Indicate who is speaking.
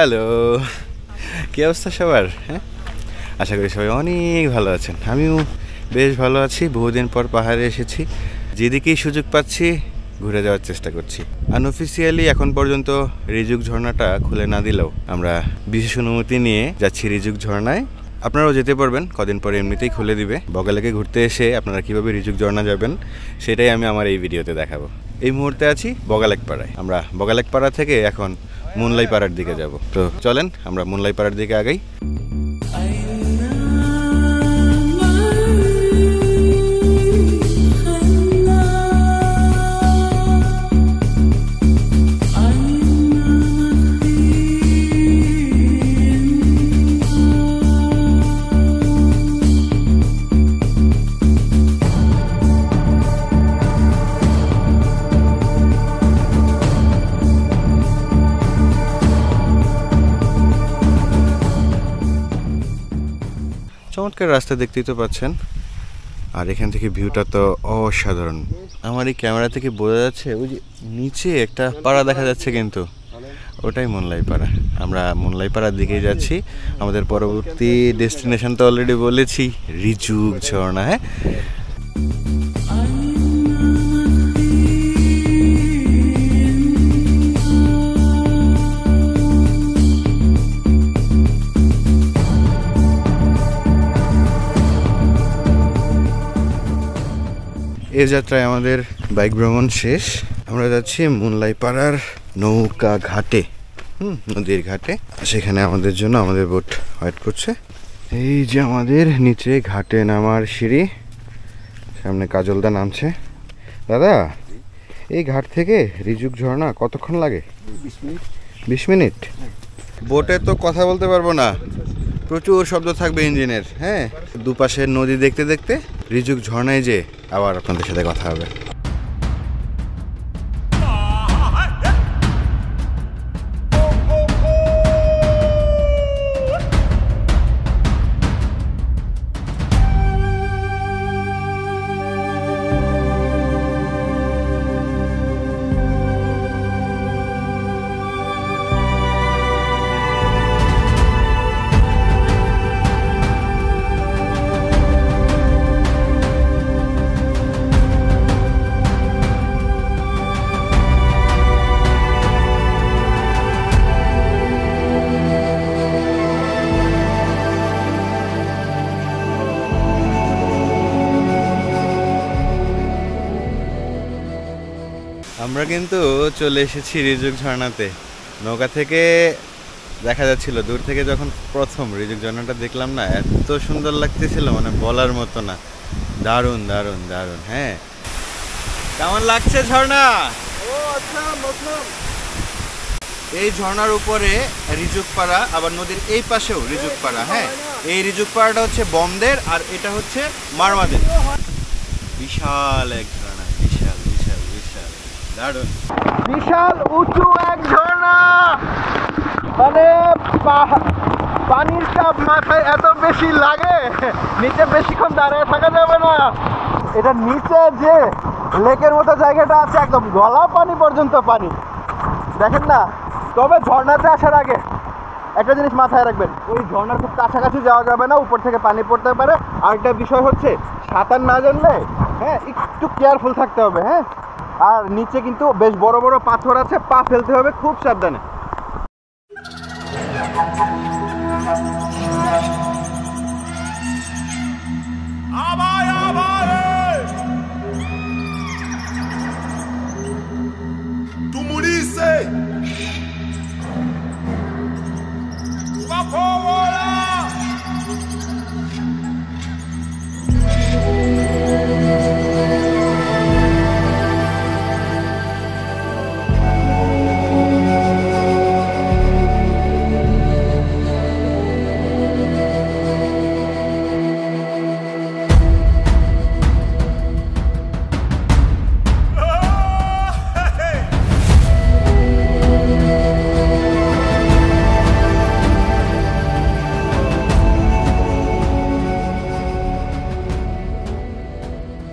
Speaker 1: Hello, কী অবস্থা সবার? হ্যাঁ, আশা করি সবাই অনেক ভালো আছেন। আমিও বেশ ভালো আছি। বহুদিন পর পাহাড়ে এসেছি, যেদিকেই সুযোগ পাচ্ছি ঘুরে যাওয়ার চেষ্টা করছি। আনঅফিসিয়ালি এখন পর্যন্ত রিজুক ঝর্ণাটা খুলে না দিলেও আমরা বিশেষ অনুমতি নিয়ে যাচ্ছি রিজুক ঝর্ণায়। আপনারাও যেতে পারবেন, কদিন পরে এমনিতেই খুলে দিবে। বগালেকে ঘুরতে এসে আপনারা কীভাবে রিজুক ঝর্ণা যাবেন সেটাই আমি আমার এই ভিডিওতে দেখাবো। এই মুহূর্তে আছি বগালেক পাড়ায়। আমরা বগালেক পাড়া থেকে এখন মুনলাই পাড়ার দিকে যাব। তো চলেন আমরা মুনলাই পাড়ার দিকে আগাই। চমৎকার রাস্তা দেখতেই তো পাচ্ছেন, আর এখান থেকে ভিউটা তো অসাধারণ। আমার এই ক্যামেরা থেকে বোঝা যাচ্ছে ওই যে নিচে একটা পাড়া দেখা যাচ্ছে, কিন্তু ওটাই মুনলাই পাড়া। আমরা মুনলাই পাড়ার দিকেই যাচ্ছি। আমাদের পরবর্তী ডেস্টিনেশন তো অলরেডি বলেছি, রিজুক ঝর্ণা। হ্যাঁ, এ যাত্রায় আমাদের বাইক ভ্রমণ শেষ। আমরা যাচ্ছি মুনলাই পাড়ার নৌকা ঘাটে, নদীর ঘাটে। সেখানে আমাদের জন্য আমাদের বোট ওয়েট করছে। এই যে আমাদের নিচে ঘাটে নামার সিঁড়ি, সামনে কাজলদা নামছে। দাদা, এই ঘাট থেকে রিজুক ঝর্ণা কতক্ষণ লাগে? 20 মিনিট। বোটে তো কথা বলতে পারবো না, প্রচুর শব্দ থাকবে ইঞ্জিনের। হ্যাঁ, দুপাশে নদী দেখতে দেখতে রিজুক ঝর্ণায় যে আবার আপনাদের সাথে কথা হবে। আমরা কিন্তু চলে এসেছি রিজুক ঝর্ণাতে। নৌকা থেকে দেখা যাচ্ছিল দূর থেকে, যখন প্রথম রিজুক ঝর্ণাটা দেখলাম না, এত সুন্দর লাগতেছিল, মানে বলার মতো না। দারুণ দারুণ দারুণ। হ্যাঁ, কেমন লাগছে ঝর্ণা? এই ঝর্ণার উপরে রিজুক পাড়া, আবার নদীর এই পাশেও রিজুক পাড়া। হ্যাঁ, এই রিজুক পাড়াটা হচ্ছে বমদের, আর এটা হচ্ছে মারমাদের। বিশাল এক ঝর্ণা, বিশাল বিশাল বিশাল দারুণ। বিশাল উঁচু এক ঝর্ণা, মানে পানির চাপ মাথায় এত বেশি লাগে, নিচে বেশিক্ষণ দাঁড়িয়ে থাকা যাবে না। এটা নিচে যে লেকের মতো জায়গাটা আছে, একদম গলা পানি পর্যন্ত পানি, দেখেন না। তবে ঝর্ণাতে আসার আগে একটা জিনিস মাথায় রাখবেন, ওই ঝর্ণার খুব কাছাকাছি যাওয়া যাবে না, উপর থেকে পানি পড়তে পারে। আর একটা বিষয় হচ্ছে, সাঁতার না জানলে হ্যাঁ একটু কেয়ারফুল থাকতে হবে। হ্যাঁ, আর নিচে কিন্তু বেশ বড় বড় পাথর আছে, পা ফেলতে হবে খুব সাবধানে।